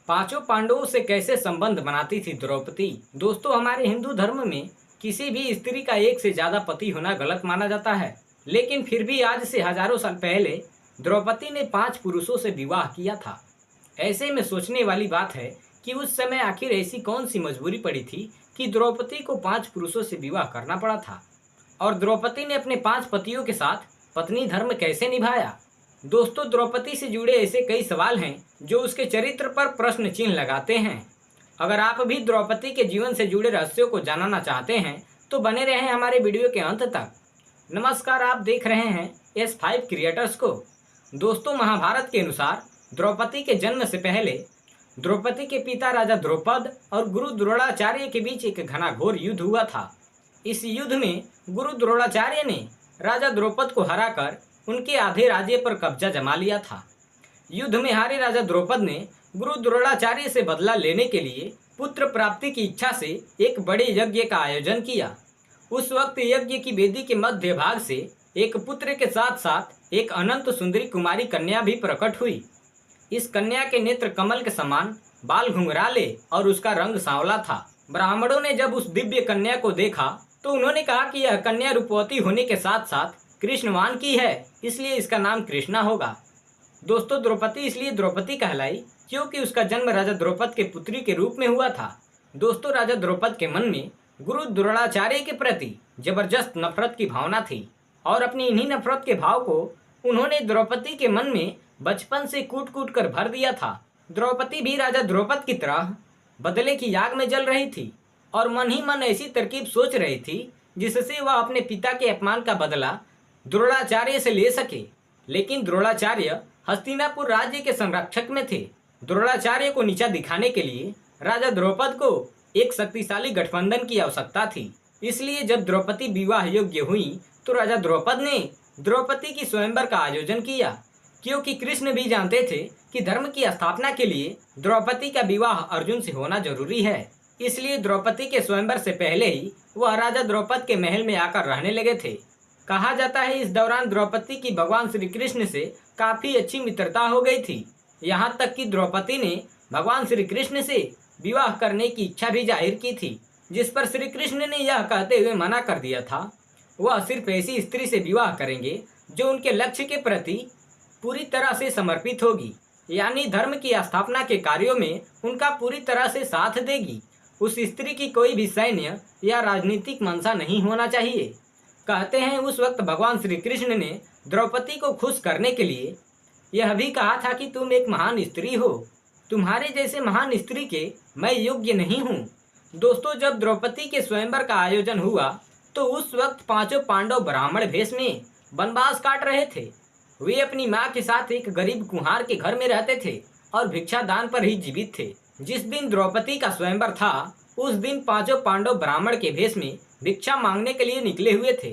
पांचों पांडवों से कैसे संबंध बनाती थी द्रौपदी। दोस्तों, हमारे हिंदू धर्म में किसी भी स्त्री का एक से ज्यादा पति होना गलत माना जाता है, लेकिन फिर भी आज से हजारों साल पहले द्रौपदी ने 5 पुरुषों से विवाह किया था। ऐसे में सोचने वाली बात है कि उस समय आखिर ऐसी कौन सी मजबूरी पड़ी थी कि द्रौपदी को 5 पुरुषों से विवाह करना पड़ा था, और द्रौपदी ने अपने 5 पतियों के साथ पत्नी धर्म कैसे निभाया। दोस्तों, द्रौपदी से जुड़े ऐसे कई सवाल हैं जो उसके चरित्र पर प्रश्न चिन्ह लगाते हैं। अगर आप भी द्रौपदी के जीवन से जुड़े रहस्यों को जानना चाहते हैं तो बने रहें हमारे वीडियो के अंत तक। नमस्कार, आप देख रहे हैं S5 क्रिएटर्स को। दोस्तों, महाभारत के अनुसार द्रौपदी के जन्म से पहले द्रौपदी के पिता राजा द्रौपद और गुरु द्रोणाचार्य के बीच एक घनाघोर युद्ध हुआ था। इस युद्ध में गुरु द्रोणाचार्य ने राजा द्रौपद को हराकर उनके आधे राज्य पर कब्जा जमा लिया था। युद्ध में हारे राजा द्रौपद ने गुरु द्रोणाचार्य से बदला लेने के लिए पुत्र प्राप्ति की इच्छा से एक बड़े यज्ञ का आयोजन किया। उस वक्त यज्ञ की वेदी के मध्य भाग से एक पुत्र के साथ साथ एक अनंत सुंदरी कुमारी कन्या भी प्रकट हुई। इस कन्या के नेत्र कमल के समान, बाल घुंघराले और उसका रंग सांवला था। ब्राह्मणों ने जब उस दिव्य कन्या को देखा तो उन्होंने कहा कि यह कन्या रूपवती होने के साथ साथ कृष्णवान की है, इसलिए इसका नाम कृष्णा होगा। दोस्तों, द्रौपदी इसलिए द्रौपदी कहलाई क्योंकि उसका जन्म राजा द्रौपद के पुत्री के रूप में हुआ था। दोस्तों, राजा द्रौपद के मन में गुरु द्रोणाचार्य के प्रति जबरदस्त नफरत की भावना थी, और अपनी इन्हीं नफरत के भाव को उन्होंने द्रौपदी के मन में बचपन से कूट कूट कर भर दिया था। द्रौपदी भी राजा द्रौपद की तरह बदले की आग में जल रही थी और मन ही मन ऐसी तरकीब सोच रही थी जिससे वह अपने पिता के अपमान का बदला द्रोणाचार्य से ले सके। लेकिन द्रोणाचार्य हस्तिनापुर राज्य के संरक्षक में थे। द्रोणाचार्य को नीचा दिखाने के लिए राजा द्रौपद को एक शक्तिशाली गठबंधन की आवश्यकता थी। इसलिए जब द्रौपदी विवाह योग्य हुई तो राजा द्रौपद ने द्रौपदी की स्वयंवर का आयोजन किया, क्योंकि कृष्ण भी जानते थे कि धर्म की स्थापना के लिए द्रौपदी का विवाह अर्जुन से होना जरूरी है। इसलिए द्रौपदी के स्वयंवर से पहले ही वह राजा द्रौपद के महल में आकर रहने लगे थे। कहा जाता है इस दौरान द्रौपदी की भगवान श्री कृष्ण से काफी अच्छी मित्रता हो गई थी। यहाँ तक कि द्रौपदी ने भगवान श्री कृष्ण से विवाह करने की इच्छा भी जाहिर की थी, जिस पर श्री कृष्ण ने यह कहते हुए मना कर दिया था वह सिर्फ ऐसी स्त्री से विवाह करेंगे जो उनके लक्ष्य के प्रति पूरी तरह से समर्पित होगी, यानी धर्म की स्थापना के कार्यों में उनका पूरी तरह से साथ देगी। उस स्त्री की कोई भी सैन्य या राजनीतिक मंशा नहीं होना चाहिए। कहते हैं उस वक्त भगवान श्री कृष्ण ने द्रौपदी को खुश करने के लिए यह भी कहा था कि तुम एक महान स्त्री हो, तुम्हारे जैसे महान स्त्री के मैं योग्य नहीं हूँ। दोस्तों, जब द्रौपदी के स्वयंवर का आयोजन हुआ तो उस वक्त 5 पांडव ब्राह्मण भेष में वनवास काट रहे थे। वे अपनी माँ के साथ एक गरीब कुम्हार के घर में रहते थे और भिक्षा दान पर ही जीवित थे। जिस दिन द्रौपदी का स्वयंवर था उस दिन 5 पांडव ब्राह्मण के भेष में भिक्षा मांगने के लिए निकले हुए थे।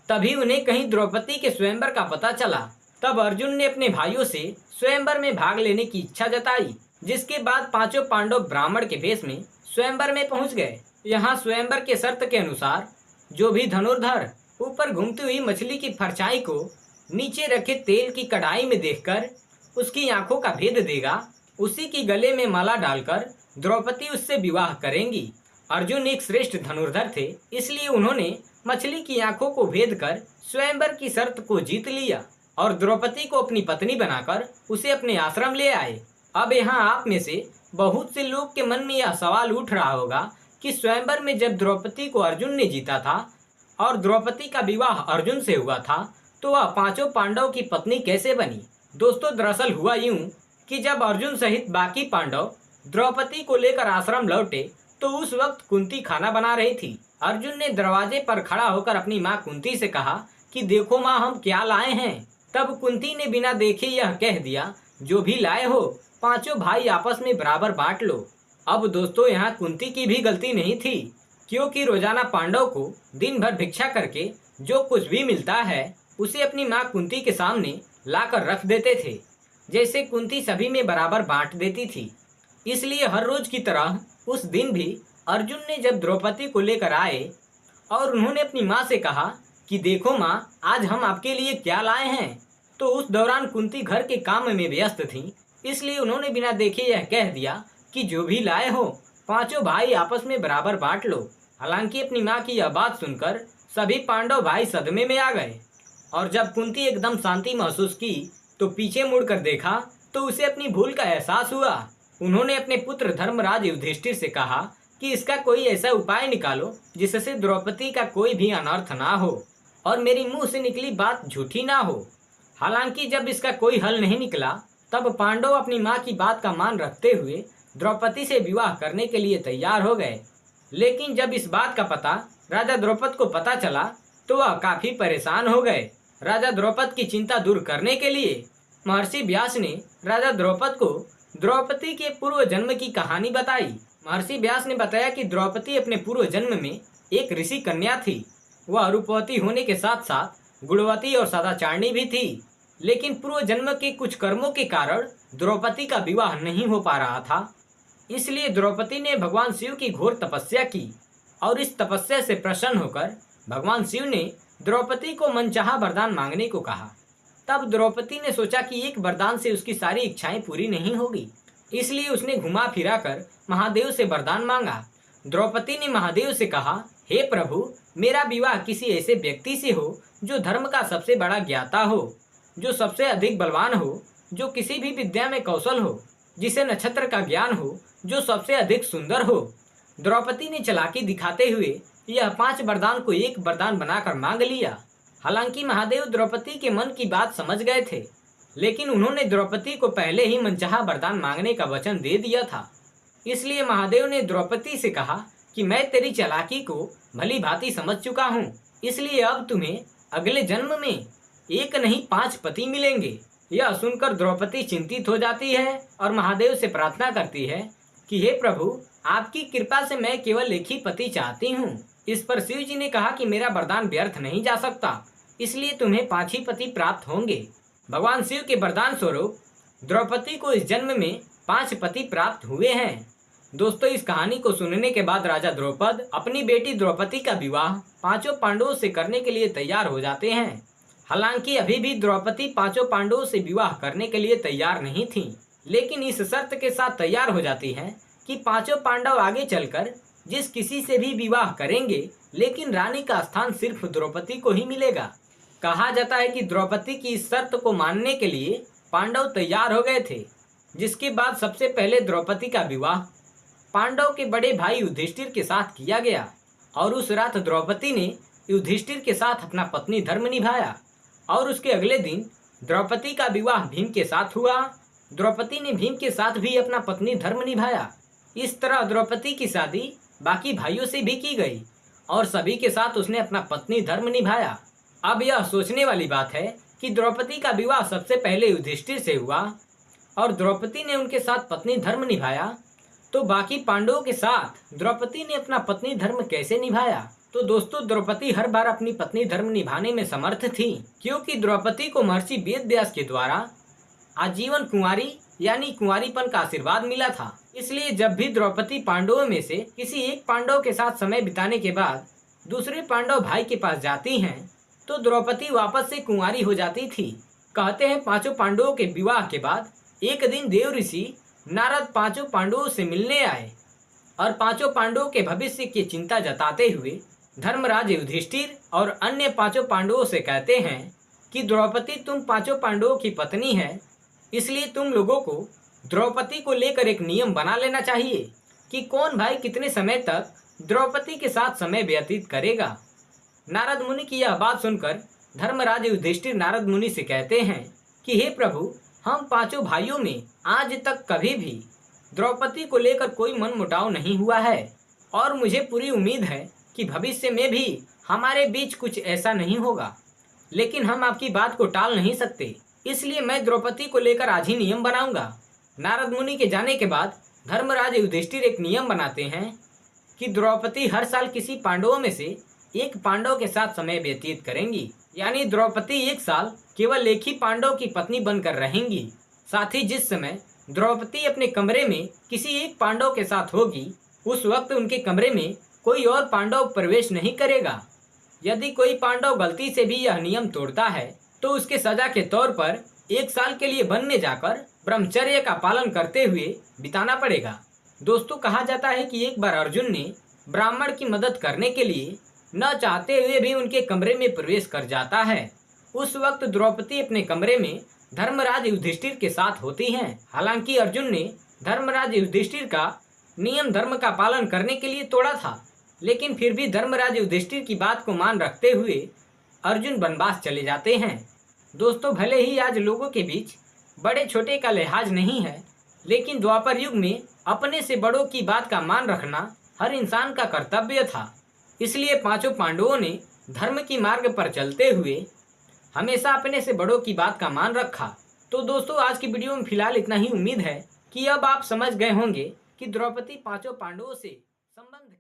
तभी उन्हें कहीं द्रौपदी के स्वयंवर का पता चला। तब अर्जुन ने अपने भाइयों से स्वयंवर में भाग लेने की इच्छा जताई, जिसके बाद 5 पांडव ब्राह्मण के भेष में स्वयंवर में पहुंच गए। यहाँ स्वयंवर के शर्त के अनुसार जो भी धनुर्धर ऊपर घूमती हुई मछली की परछाई को नीचे रखे तेल की कढ़ाई में देखकर उसकी आंखों का भेद देगा, उसी की गले में माला डालकर द्रौपदी उससे विवाह करेंगी। अर्जुन एक श्रेष्ठ धनुर्धर थे, इसलिए उन्होंने मछली की आंखों को भेद कर स्वयंवर की शर्त को जीत लिया और द्रौपदी को अपनी पत्नी बनाकर उसे अपने आश्रम ले आए। अब यहाँ आप में से बहुत से लोग के मन में यह सवाल उठ रहा होगा कि स्वयंवर में जब द्रौपदी को अर्जुन ने जीता था और द्रौपदी का विवाह अर्जुन से हुआ था तो वह 5 पांडव की पत्नी कैसे बनी। दोस्तों, दरअसल हुआ यूं कि जब अर्जुन सहित बाकी पांडव द्रौपदी को लेकर आश्रम लौटे तो उस वक्त कुंती खाना बना रही थी। अर्जुन ने दरवाजे पर खड़ा होकर अपनी माँ कुंती से कहा कि देखो माँ, हम क्या लाए हैं। तब कुंती ने बिना देखे यह कह दिया, जो भी लाए हो 5 भाई आपस में बराबर बांट लो। अब दोस्तों, यहाँ कुंती की भी गलती नहीं थी, क्योंकि रोजाना पांडव को दिन भर भिक्षा करके जो कुछ भी मिलता है उसे अपनी माँ कुंती के सामने लाकर रख देते थे, जैसे कुंती सभी में बराबर बांट देती थी। इसलिए हर रोज की तरह उस दिन भी अर्जुन ने जब द्रौपदी को लेकर आए और उन्होंने अपनी माँ से कहा कि देखो माँ, आज हम आपके लिए क्या लाए हैं, तो उस दौरान कुंती घर के काम में व्यस्त थी, इसलिए उन्होंने बिना देखे यह कह दिया कि जो भी लाए हो पांचों भाई आपस में बराबर बांट लो। हालांकि अपनी माँ की यह बात सुनकर सभी पांडव भाई सदमे में आ गए और जब कुंती एकदम शांति महसूस की तो पीछे मुड़कर देखा तो उसे अपनी भूल का एहसास हुआ। उन्होंने अपने पुत्र धर्मराज युधिष्ठिर से कहा कि इसका कोई ऐसा उपाय निकालो जिससे द्रौपदी का कोई भी अनर्थ ना हो और मेरी मुंह से निकली बात झूठी ना हो। हालांकि जब इसका कोई हल नहीं निकला तब पांडव अपनी माँ की बात का मान रखते हुए द्रौपदी से विवाह करने के लिए तैयार हो गए। लेकिन जब इस बात का पता राजा द्रौपद को पता चला तो वह काफी परेशान हो गए। राजा द्रौपद की चिंता दूर करने के लिए महर्षि व्यास ने राजा द्रौपद को द्रौपदी के पूर्व जन्म की कहानी बताई। महर्षि व्यास ने बताया कि द्रौपदी अपने पूर्व जन्म में एक ऋषि कन्या थी। वह रूपवती होने के साथ साथ गुणवती और सदाचारणी भी थी। लेकिन पूर्व जन्म के कुछ कर्मों के कारण द्रौपदी का विवाह नहीं हो पा रहा था। इसलिए द्रौपदी ने भगवान शिव की घोर तपस्या की और इस तपस्या से प्रसन्न होकर भगवान शिव ने द्रौपदी को मनचाहा वरदान मांगने को कहा। तब द्रौपदी ने सोचा कि एक वरदान से उसकी सारी इच्छाएं पूरी नहीं होगी, इसलिए उसने घुमा फिरा कर महादेव से वरदान मांगा। द्रौपदी ने महादेव से कहा, हे प्रभु, मेरा विवाह किसी ऐसे व्यक्ति से हो जो धर्म का सबसे बड़ा ज्ञाता हो, जो सबसे अधिक बलवान हो, जो किसी भी विद्या में कौशल हो, जिसे नक्षत्र का ज्ञान हो, जो सबसे अधिक सुंदर हो। द्रौपदी ने चालाकी दिखाते हुए यह 5 वरदान को एक वरदान बनाकर मांग लिया। हालांकि महादेव द्रौपदी के मन की बात समझ गए थे, लेकिन उन्होंने द्रौपदी को पहले ही मनचाहा वरदान मांगने का वचन दे दिया था। इसलिए महादेव ने द्रौपदी से कहा कि मैं तेरी चालाकी को भली भांति समझ चुका हूँ, इसलिए अब तुम्हें अगले जन्म में एक नहीं 5 पति मिलेंगे। यह सुनकर द्रौपदी चिंतित हो जाती है और महादेव से प्रार्थना करती है कि हे प्रभु, आपकी कृपा से मैं केवल एक ही पति चाहती हूँ। इस पर शिव जी ने कहा कि मेरा वरदान व्यर्थ नहीं जा सकता, इसलिए तुम्हें 5 ही पति प्राप्त होंगे। भगवान शिव के वरदान स्वरूप द्रौपदी को इस जन्म में 5 पति प्राप्त हुए हैं। दोस्तों, इस कहानी को सुनने के बाद राजा द्रौपद अपनी बेटी द्रौपदी का विवाह 5 पांडवों से करने के लिए तैयार हो जाते हैं। हालांकि अभी भी द्रौपदी 5 पांडवों से विवाह करने के लिए तैयार नहीं थी, लेकिन इस शर्त के साथ तैयार हो जाती है कि 5 पांडव आगे चलकर जिस किसी से भी विवाह करेंगे, लेकिन रानी का स्थान सिर्फ द्रौपदी को ही मिलेगा। कहा जाता है कि द्रौपदी की इस शर्त को मानने के लिए पांडव तैयार हो गए थे, जिसके बाद सबसे पहले द्रौपदी का विवाह पांडव के बड़े भाई युधिष्ठिर के साथ किया गया और उस रात द्रौपदी ने युधिष्ठिर के साथ अपना पत्नी धर्म निभाया और उसके अगले दिन द्रौपदी का विवाह भीम के साथ हुआ। द्रौपदी ने भीम के साथ भी अपना पत्नी धर्म निभाया। इस तरह द्रौपदी की शादी बाकी भाइयों से भी की गई और सभी के साथ उसने अपना पत्नी धर्म निभाया। अब यह सोचने वाली बात है कि द्रौपदी का विवाह सबसे पहले युधिष्ठिर से हुआ और द्रौपदी ने उनके साथ पत्नी धर्म निभाया, तो बाकी पांडवों के साथ द्रौपदी ने अपना पत्नी धर्म कैसे निभाया? तो दोस्तों, द्रौपदी हर बार अपनी पत्नी धर्म निभाने में समर्थ थी, क्योंकि द्रौपदी को महर्षि वेद व्यास के द्वारा आजीवन कुंवारी यानी कुंवारीपन का आशीर्वाद मिला था। इसलिए जब भी द्रौपदी पांडवों में से किसी एक पांडव के साथ समय बिताने के बाद दूसरे पांडव भाई के पास जाती हैं, तो द्रौपदी वापस से कुंवारी हो जाती थी। कहते हैं 5 पांडवों के विवाह के बाद एक दिन देव ऋषि नारद 5 पांडवों से मिलने आए और 5 पांडवों के भविष्य की चिंता जताते हुए धर्मराज युधिष्ठिर और अन्य 5 पांडवों से कहते हैं कि द्रौपदी तुम 5 पांडवों की पत्नी है, इसलिए तुम लोगों को द्रौपदी को लेकर एक नियम बना लेना चाहिए कि कौन भाई कितने समय तक द्रौपदी के साथ समय व्यतीत करेगा। नारद मुनि की यह बात सुनकर धर्मराज युधिष्ठिर नारद मुनि से कहते हैं कि हे प्रभु, हम 5 भाइयों में आज तक कभी भी द्रौपदी को लेकर कोई मनमुटाव नहीं हुआ है और मुझे पूरी उम्मीद है कि भविष्य में भी हमारे बीच कुछ ऐसा नहीं होगा, लेकिन हम आपकी बात को टाल नहीं सकते, इसलिए मैं द्रौपदी को लेकर आज ही नियम बनाऊंगा। नारद मुनि के जाने के बाद धर्मराज युधिष्ठिर एक नियम बनाते हैं कि द्रौपदी हर साल किसी पांडवों में से एक पांडव के साथ समय व्यतीत करेंगी, यानी द्रौपदी एक साल केवल एक ही पांडव की पत्नी बनकर रहेंगी। साथ ही जिस समय द्रौपदी अपने कमरे में किसी एक पांडव के साथ होगी, उस वक्त उनके कमरे में कोई और पांडव प्रवेश नहीं करेगा। यदि कोई पांडव गलती से भी यह नियम तोड़ता है तो उसके सजा के तौर पर 1 साल के लिए वन में जाकर ब्रह्मचर्य का पालन करते हुए बिताना पड़ेगा। दोस्तों कहा जाता है कि एक बार अर्जुन ने ब्राह्मण की मदद करने के लिए न चाहते हुए भी उनके कमरे में प्रवेश कर जाता है। उस वक्त द्रौपदी अपने कमरे में धर्मराज युधिष्ठिर के साथ होती हैं। हालांकि अर्जुन ने धर्मराज युधिष्ठिर का नियम धर्म का पालन करने के लिए तोड़ा था, लेकिन फिर भी धर्मराज युधिष्ठिर की बात को मान रखते हुए अर्जुन वनवास चले जाते हैं। दोस्तों भले ही आज लोगों के बीच बड़े छोटे का लिहाज नहीं है, लेकिन द्वापर युग में अपने से बड़ों की बात का मान रखना हर इंसान का कर्तव्य था। इसलिए पांचों पांडवों ने धर्म की मार्ग पर चलते हुए हमेशा अपने से बड़ों की बात का मान रखा। तो दोस्तों आज की वीडियो में फिलहाल इतना ही। उम्मीद है कि अब आप समझ गए होंगे कि द्रौपदी पांचों पांडवों से संबंध